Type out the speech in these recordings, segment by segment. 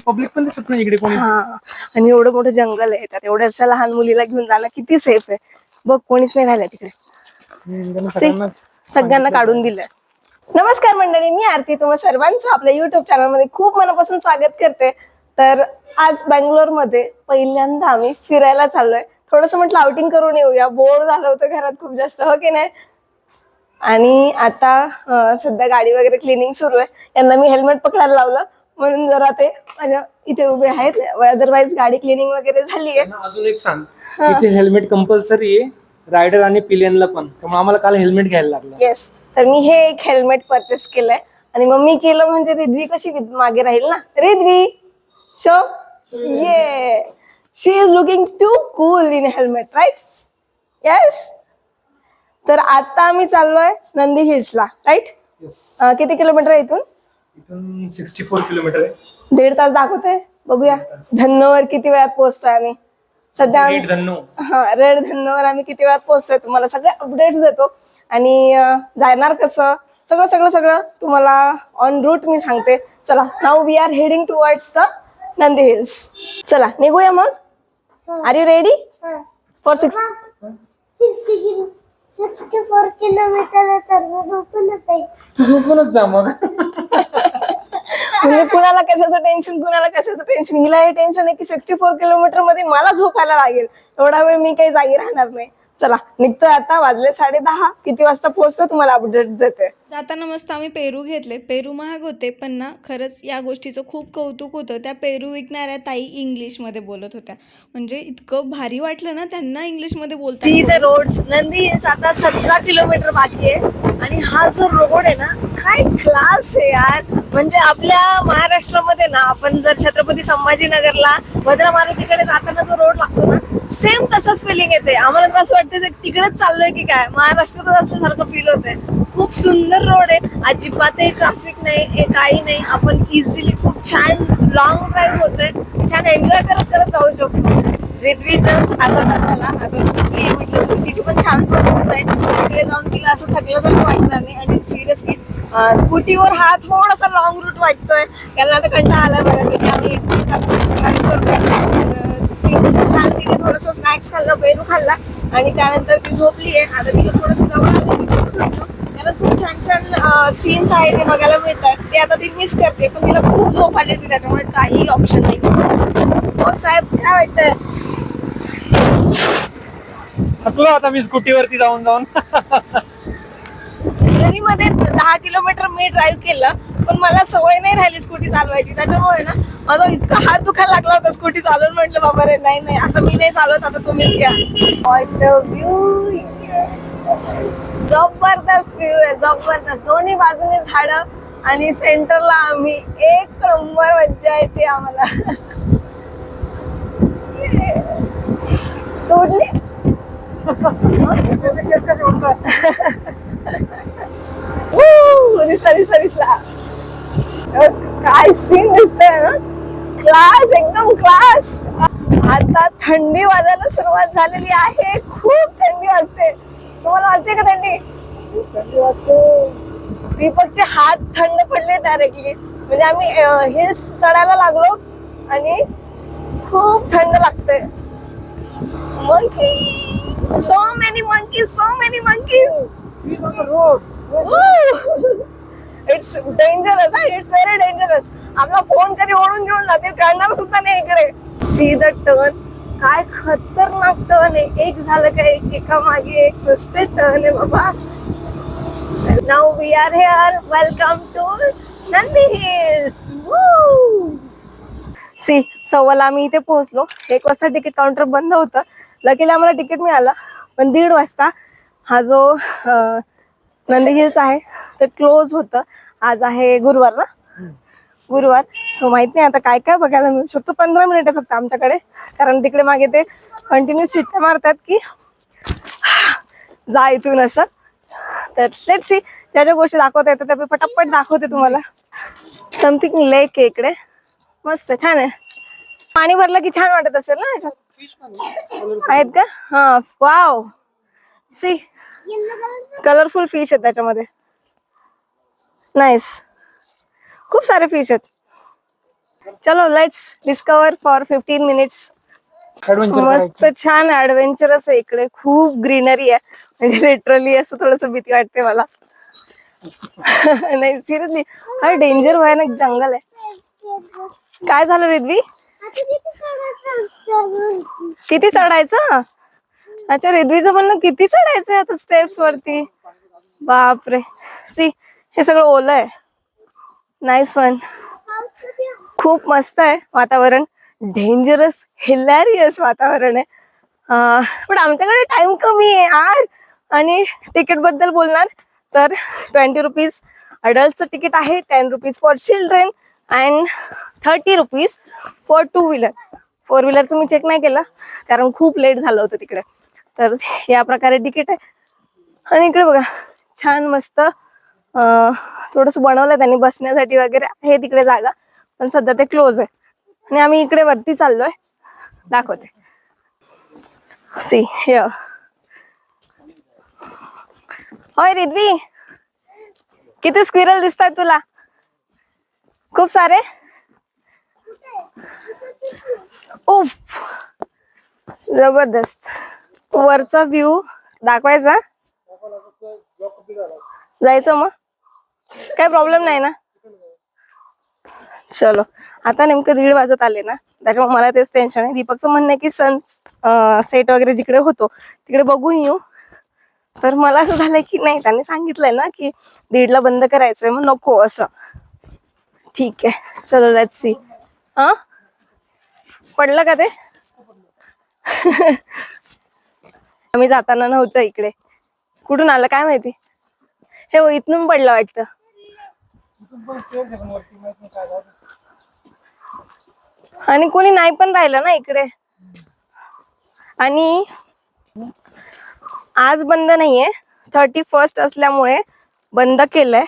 Public पण दिसत नाही इकडे कोणी. आणि एवढं मोठं जंगल आहे, त्यात एवढ्याशा लहान मुलीला घेऊन जाणं किती सेफ आहे बघ. कोणीच नाही राहिलं तिकडे, सगळ्यांना काढून दिलंय. नमस्कार मंडळी, मी आरती तुम्हा सर्वांचं आपल्या युट्यूब चॅनल मध्ये खूप मनापासून स्वागत करते. तर आज बेंगलोर मध्ये पहिल्यांदा आम्ही फिरायला चाललोय. थोडस म्हटलं आउटिंग करून येऊया, बोर झालं होतं घरात खूप जास्त, हो की नाही. आणि आता सध्या गाडी वगैरे क्लिनिंग सुरू आहे. यांना मी हेल्मेट पकडायला लावलं म्हणून जरा ते माझ्या इथे उभे आहेत, अदरवाईज गाडी क्लिनिंग वगैरे झाली आहे. अजून एक सांग, इथे हेल्मेट कंपल्सरी आहे रायडर आणि पिलियनला पण, त्यामुळे आम्हाला काल हेल्मेट घ्यायला लागलं. येस, तर मी हे एक हेल्मेट परचेस केलंय आणि मग मी केलं म्हणजे रिद्वी कशी मागे राहील ना. रिद्वी शो ये, she is looking too cool in helmet, right? Yes. तर आता आम्ही चाललोय नंदी हिल्सला, राईट? किती किलोमीटर आहे इथून? इथून 64 किलोमीटर आहे. 1.5 तास दाखवतोय, बघूया धन्नोवर किती वेळात पोहोचतोय आम्ही. सध्या रेड धन्नोवर आम्ही किती वेळात पोहोचतोय तुम्हाला सगळे अपडेट्स देतो. आणि जाणार कसं सगळं सगळं सगळं तुम्हाला ऑन रूट मी सांगते. चला, now we are heading towards the Nandi Hills. चला निघूया मग. Are you ready for 64 kilometre? तर झोपूनच जा मग. म्हणजे कुणाला कशाचं टेन्शन, हिला हे टेन्शन आहे की 64 किलोमीटर मध्ये मला झोपायला लागेल. एवढा वेळ मी काही जागी राहणार नाही. चला निघतोय आता, वाजले 10:30. किती वाजता पोहोचतो तुम्हाला अपडेट देते. जाताना मस्त आम्ही पेरू घेतले. पेरू महाग होते पण ना खरंच या गोष्टीचं खूप कौतुक होतं. त्या पेरू विकणाऱ्या ताई इंग्लिशमध्ये बोलत होत्या, म्हणजे इतकं भारी वाटलं ना त्यांना इंग्लिशमध्ये बोलतात. See the roads. Nandi Hills आता 17 किलोमीटर बाकी आहे. आणि हा जो रोड आहे ना, काय क्लास आहे यार. म्हणजे आपल्या महाराष्ट्रामध्ये ना, आपण जर छत्रपती संभाजीनगरला भद्रा मारुतीकडे जाताना जो रोड लागतो ना, सेम तसंच फिलिंग येते. आम्हाला असं वाटतं तिकडेच चाललोय की काय, महाराष्ट्रातच असल्यासारखं फील होतंय. खूप सुंदर रोड आहे, अजिबातही ट्रॅफिक नाही, काही नाही. आपण इझिली खूप छान लॉंग ड्राईव्ह होतोय, छान एन्जॉय करत करत जाऊ शकतो. रिद्वी जस्ट आता म्हटलं तिची पण छान होऊन जाईल. तिकडे जाऊन तिला असं थकल्यासारखं वाटणार नाही. आणि सिरियसली स्कूटीवर हा थोडासा लॉंग रूट वाटतोय. त्यांना आता कंटाळा आला बऱ्यापैकी. आम्ही तिने थोडस स्नॅक्स खाल्लं, पेरू खाल्ला आणि त्यानंतर ती झोपली आहे. आता तिला थोडस जवळ आलं, त्याला खूप छान छान सीन्स आहेत ते बघायला मिळतात. ते आता ती मिस करते, पण तिला खूप झोप आली होती, त्याच्यामुळे काही ऑप्शन नाही. मग साहेब काय वाटतंय? थकलो आता मी स्कूटीवरती जाऊन जाऊन. मध्ये 10 किलोमीटर मी ड्राईव्ह केलं, पण मला सवय नाही राहिली स्कूटी चालवायची. त्याच्यामुळे ना माझा इतका हात दुखायला लागला होता स्कूटी चालवून. म्हटलं बाबा रे नाही आता मी नाही चालवत, आता तुम्हीच घ्या. व्ह्यू जबरदस्त व्ह्यू आहे, जबरदस्त. दोन्ही बाजूने झाडं आणि सेंटरला आम्ही. एक नंबर मज्जा येते आम्हाला. तोडली रिसला काय सीन दिसतंय ना, क्लास, एकदम क्लास. आता थंडी वाजायला सुरुवात झालेली आहे. खूप थंडी वाजते. तुम्हाला वाजते का थंडी? थंडी वाजते. दीपकचे हात थंड पडले डायरेक्टली. म्हणजे आम्ही हे चढायला लागलो आणि खूप थंड लागतंय. Monkey, so many monkeys. It's dangerous. It's very dangerous. आपला फोन कधी ओढून घेऊन जाते, कळणार सुद्धा नाही इकडे. सी द टर्न, काय खतरनाक टर्न आहे. एक झालं का एका मागे एक नुसते टर्न आहे बाबा. Now we are here. Welcome to Nandi Hills. See 1:15 आम्ही इथे पोहोचलो. 1 वाजता तिकीट काउंटर बंद होतं. लकीला आम्हाला तिकीट मिळालं, पण 1:30 वाजता हा जो नंदी हिल्स आहे ते क्लोज होतं. आज आहे गुरुवार ना, गुरुवार. सो माहित नाही आता काय काय बघायला मिळू शकतो. 15 मिनिटं फक्त आमच्याकडे, कारण तिकडे मागे ते कंटिन्यू शिट्ट्या मारतात की जा इथून असं. तर लेट्स सी, ज्या ज्या गोष्टी दाखवता येतात त्या मी पटापट दाखवते तुम्हाला. समथिंग लेक आहे इकडे, मस्त छान आहे. पाणी भरलं की छान वाटत असेल ना याच्यात. आहेत का? हा, वाव. सी कलरफुल फिश आहेत त्याच्यामध्ये. नाईस, खूप सारे फिश आहेत. चलो let's discover for 15 minutes. Adventure मस्त छान ऍडव्हेंचरस आहे इकडे, खूप ग्रीनरी आहे. म्हणजे लिटरली असं थोडस भीती वाटते मला. नाही सिरियसली, हा डेंजर भयानक जंगल आहे. काय झालं रिद्वी? किती चढायचं? अच्छा, रिद्वीचं म्हणणं किती चढायचंय आता स्टेप्स वरती. बापरे. सी, हे सगळं ओलं आहे. Nice fun. खूप मस्त आहे वातावरण. डेंजरस हिलॅरियस वातावरण आहे. पण आमच्याकडे टाइम कमी आहे यार. आणि तिकीट बद्दल बोलणार तर 20 रुपीज अडल्टचं तिकीट आहे, 10 rupees for children and 30 rupees for 2 wheeler. 4 व्हीलरचं मी चेक नाही केलं कारण खूप लेट झालं होतं तिकडे. तर या प्रकारे तिकीट आहे. आणि इकडे बघा छान मस्त थोडंसं बनवलंय त्यांनी बसण्यासाठी वगैरे आहे तिकडे जागा, पण सध्या ते क्लोज आहे. आणि आम्ही इकडे वरती चाललोय, दाखवते. See here. होय रिद्वी, किती स्क्विरल दिसतात तुला? खूप सारे. उफ, जबरदस्त. वरचा व्ह्यू दाखवायचा, जायचं मग काही प्रॉब्लेम नाही ना. चलो, आता नेमकं 1:30 वाजत आले ना, त्याच्यामुळे मला तेच टेन्शन आहे. दीपकचं म्हणणं आहे की सन सेट वगैरे जिकडे होतो तिकडे बघून येऊ. तर मला असं झालंय की नाही, त्यांनी सांगितलंय ना की 1:30ला बंद करायचंय, मग नको असं. ठीक आहे, चलो लेट्स सी. हा, पडलं का ते? आम्ही जाताना नव्हतं इकडे. कुठून आलं काय माहिती. हे हो, इथून पडलं वाटतं. आणि कोणी नाही पण राहिलं ना इकडे. आणि आज बंद नाहीये, 31st असल्यामुळे बंद केलंय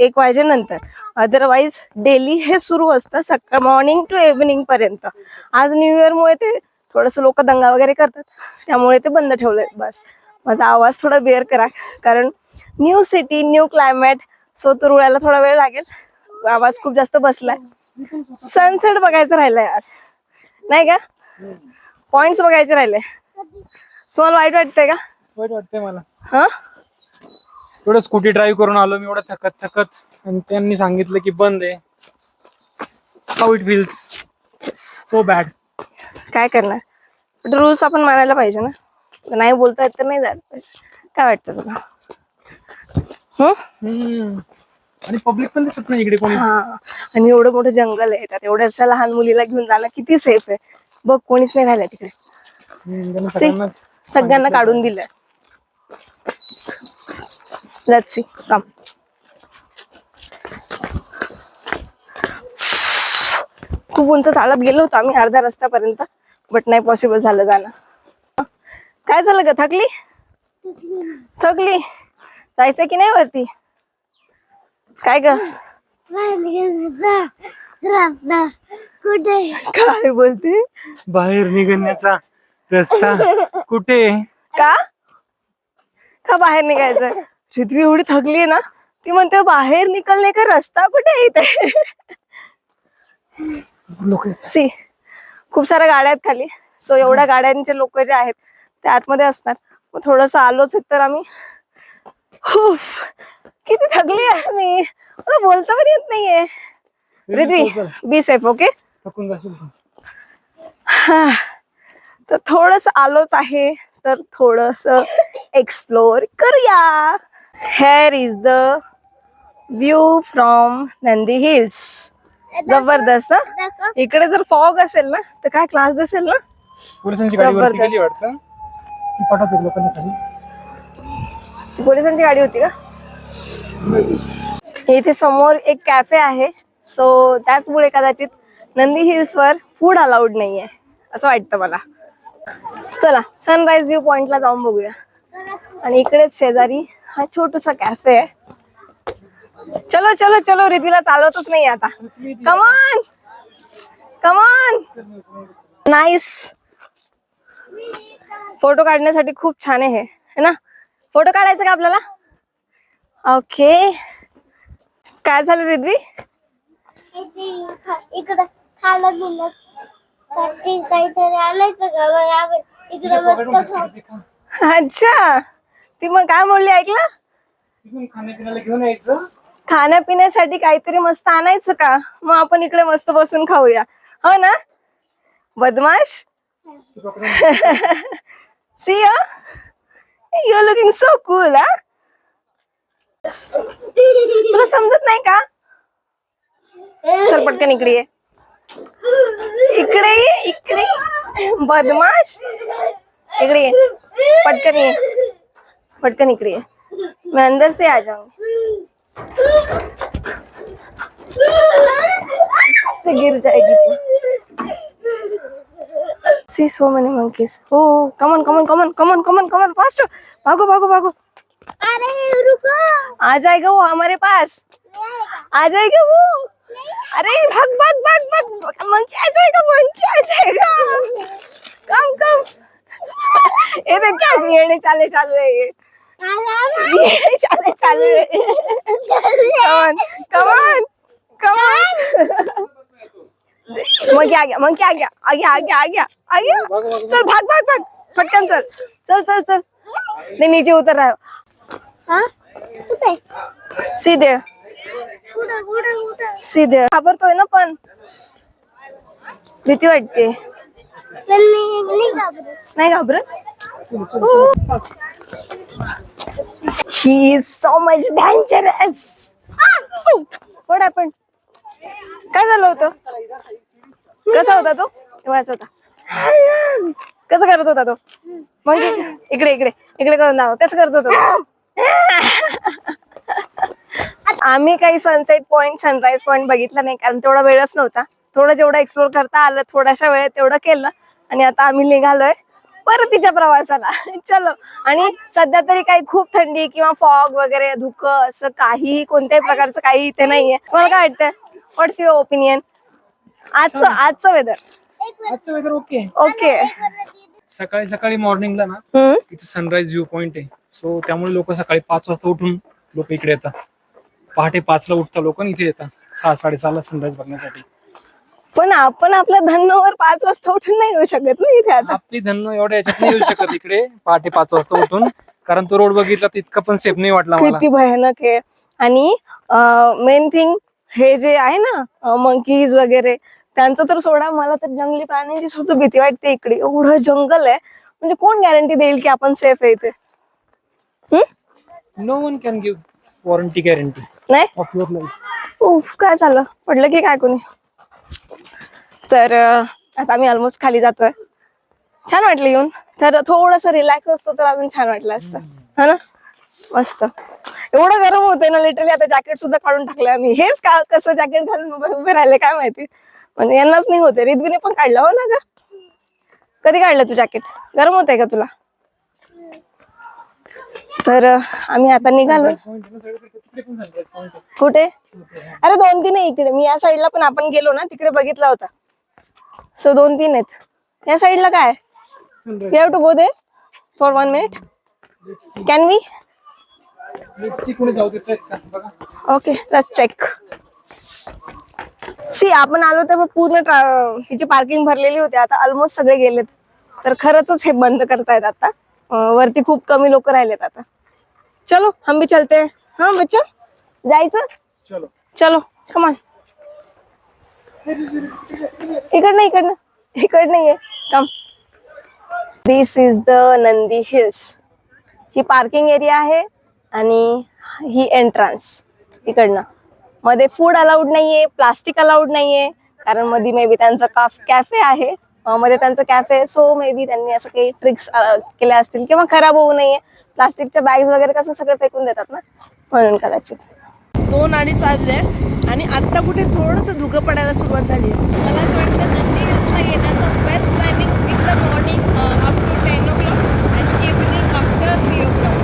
1 वाजेनंतर. अदरवाईज डेली हे सुरू असतं सकाळ मॉर्निंग टू इव्हनिंग पर्यंत. आज न्यू इयर मुळे ते थोडस लोक दंगा वगैरे करतात, त्यामुळे ते बंद ठेवलंय. बस माझा आवाज थोडा बेअर करा, कारण new city new climate, so तो रुळायला थोडा वेळ लागेल. आवाज खूप जास्त बसलाय. सनसेट बघायचं राहिलंय यार, नाही का? पॉइंट्स बघायचे राहिले. तुम्हाला वाईट वाटतंय का? वाईट वाटतंय मला. हा, एवढं स्कूटी ड्राईव्ह करून आलो मी, एवढं थकत आणि त्यांनी सांगितलं की बंद आहे. How it feels so bad. काय करणार, बट रूल्स आपण मानायला पाहिजे ना. नाही बोलता येत तर नाही जायला पाहिजे. काय वाटतं तुला? आणि पब्लिक पण दिसत नाही इकडे कोणी. हा, आणि एवढं मोठं जंगल आहे, त्यात एवढ्याशा लहान मुलीला घेऊन जाणं किती सेफ आहे बघ. कोणीच नाही राहिलं तिकडे. सगळ्यांना काढून दिलंय. लेट्स सी, कम. खूप उंच चालत गेलो होतो आम्ही अर्ध्या रस्त्यापर्यंत, बट नाही पॉसिबल झालं जाणं. काय झालं ग, थकली? थकली? जायचं की नाही वरती? काय ग, कुठे? काय बोलते? बाहेर निघण्याचा रस्ता कुठे? का का बाहेर निघायचं? पृथ्वी एवढी थकली आहे ना, ती म्हणते बाहेर निकलने का रस्ता कुठे इथे. लोक सी, खूप साऱ्या गाड्या आहेत खाली. सो एवढ्या गाड्यांचे लोक जे आहेत ते आतमध्ये असतात. मग थोडस आलोच तर आम्ही. किती थकली आहे मी, मला बोलता पण येत नाहीये. Riddhi, be safe, okay? थकून जाशील. तर थोडस आलोच आहे, तर थोडस एक्सप्लोर करूया. Hair is the view from Nandi hills. जबरदस्त. इकडे जर फॉग असेल ना तर काय क्लास दिसेल ना. पोलिसांची गाडी वरती गेली वाटतं, पाठवते लोकांना खाली. पोलिसांची गाडी होती का? इथे समोर एक कॅफे आहे, सो त्याचमुळे कदाचित नंदी हिल्स वर फूड अलाउड नाहीये असं वाटतं मला. चला सनराइज व्ह्यू पॉइंटला जाऊन बघूया. आणि इकडेच शेजारी हा छोटूसा कॅफे आहे. चलो चलो चलो, रिद्वीला चालवतच नाही आता. कमान कमान. नाईस. फोटो काढण्यासाठी खूप छान आहे हे ना. फोटो काढायचा का आपल्याला? ओके. काय झालं रिद्वी? इकडं खायला पिलं साठी काहीतरी आणायचं का मग आपण इकडे मस्त अच्छा, ती मग काय बोलली ऐकलं? खाण्यापिण्याला घेऊन यायचं. खाण्यापिण्यासाठी काहीतरी मस्त आणायचं का, मग आपण इकडे मस्त बसून खाऊया, हो ना बदमाश. See you looking so cool. हा, तुला समजत नाही का? चल पटकन इकडे ये. इकडे ये, इकडे बदमाश, इकडे ये, पटकन ये, पटकन इकडे ये. मैं अंदर से आ जाऊंगी, से गिर जाएगी तू. See so many monkeys. Oh, come on, come on, come on, come on, come on, come on, faster. भागो, भागो, भागो. अरे रुको, आ जाएगा वो हमारे पास, आ जाएगा वो. अरे भाग भाग भाग भाग, मंकी आ जाएगा, मंकी आ जाएगा. कम कम. ये देख क्या येड़े चाले चालू है, ये चाले चालू है. Come on, come on. Monkey आ गया, मंकी आ गया, आ गया, आ गया, आ गया, आ गया. चल भाग भाग भाग, फटकन चल, चल चल चल. नहीं नीचे उतर रहा है. हाँ कुठे सीधे कुठे कुठे कुठे सीधे. घाबरतोय ना पण, भीती वाटते. पण मी नाही घाबरत. नाही घाबरत. He is so much dangerous. What happened? काय झालं होतं? कसा होता तो? तेव्हाच होता. कसं करत होता तो? मग इकडे इकडे इकडे करून दाव. कसं करत होता? आम्ही काही सनसेट पॉइंट, सनराईज पॉइंट बघितला नाही, कारण तेवढा वेळच नव्हता. थोडं जेवढं एक्सप्लोर करता आलं थोड्याशा वेळेत तेवढं केलं, आणि आता आम्ही निघालोय परतीच्या प्रवासाला. चलो. आणि सध्या तरी काही खूप थंडी किंवा फॉग वगैरे धुकं असं काही कोणत्याही प्रकारचं काही इथे नाहीये. तुम्हाला काय वाटतंय? व्हॉट्स युअर ओपिनियन? आजचं वेदर आजचं वेदर ओके. ओके. सकाळी सकाळी मॉर्निंगला ना इथे सनराईज व्ह्यू पॉइंट आहे. सो त्यामुळे लोक सकाळी 5 वाजता उठून लोक इकडे येतात. पहाटे 5 ला उठता लोक इथे येतात 6-6:30 ला सनराईज बघण्यासाठी. पण आपण आपल्या धन्नोवर 5 वाजता उठून नाही येऊ शकत ना इथे आता. आपली धन्न एवढ्या याच्यात नाही येऊ शकत इकडे पहाटे 5 वाजता उठून, कारण तो रोड बघितला तर इतका पण सेफ नाही वाटला मला. किती भयानक आहे. आणि मेन थिंग हे जे आहे ना मंकीज वगैरे, त्यांचं तर सोडा, मला तर जंगली प्राण्यांची सुद्धा भीती वाटते. इकडे एवढं जंगल आहे, म्हणजे कोण गॅरंटी देईल की आपण सेफ आहे इथे? No one can give warranty guarantee नाही. Of your life. उफ, काय झालं? पडलं की काय कोणी? तर आता आम्ही ऑलमोस्ट खाली जातोय. छान वाटलं येऊन. तर थोडस रिलॅक्स असतो तर अजून छान वाटलं असतं, हा ना. मस्त. एवढं गरम होतंय ना लिटरली. आता जॅकेट सुद्धा काढून टाकलं आम्ही. हेच का कसं जॅकेट घालून उभे राहिले काय माहिती, म्हणजे यांनाच नाही होते. रिद्वीने पण काढलं, हो ना ग? कधी काढलं तू जॅकेट? गरम होतंय का तुला? तर आम्ही आता निघालो. कुठे? अरे 2-3 आहे इकडे. मी या साईडला पण आपण गेलो ना तिकडे बघितला होता. सो 2-3 आहेत. या साईडला काय? We have to go there for 1 minute. Can we? Okay, let's check. See आपण आलो तेव्हा पूर्ण हिची पार्किंग भरलेली होती. आता ऑलमोस्ट सगळे गेलेत. तर खरंच हे बंद करतायत आता. वरती खूप कमी लोक राहिलेत आता. चलो हम भी चलते हैं. हाँ बच्चा, जायचं? चलो चलो कमान. इकडनं ये. Come. This is the Nandi Hills. ही पार्किंग एरिया आहे आणि ही एंट्रन्स इकडनं. मध्ये फूड अलाउड नाहीये, प्लास्टिक अलाउड नाहीये, कारण मध्ये मे बी त्यांचं कॅफे आहे. मध्ये त्यांचं कॅफे. सो मे बी त्यांनी असं काही ट्रिक्स केल्या असतील किंवा खराब होऊ नये. प्लास्टिकच्या बॅग्स वगैरे कसं सगळं फेकून देतात ना, म्हणून कदाचित. 2-2:30 वाजले आणि आता कुठे थोडंसं धुकं पडायला सुरुवात झाली. मला असं वाटतं नंदी हिल्सला येण्याचं बेस्ट टायमिंग एकदम मॉर्निंग अप टू 10 o'clock आणि इव्हनिंग आफ्टर 3 o'clock.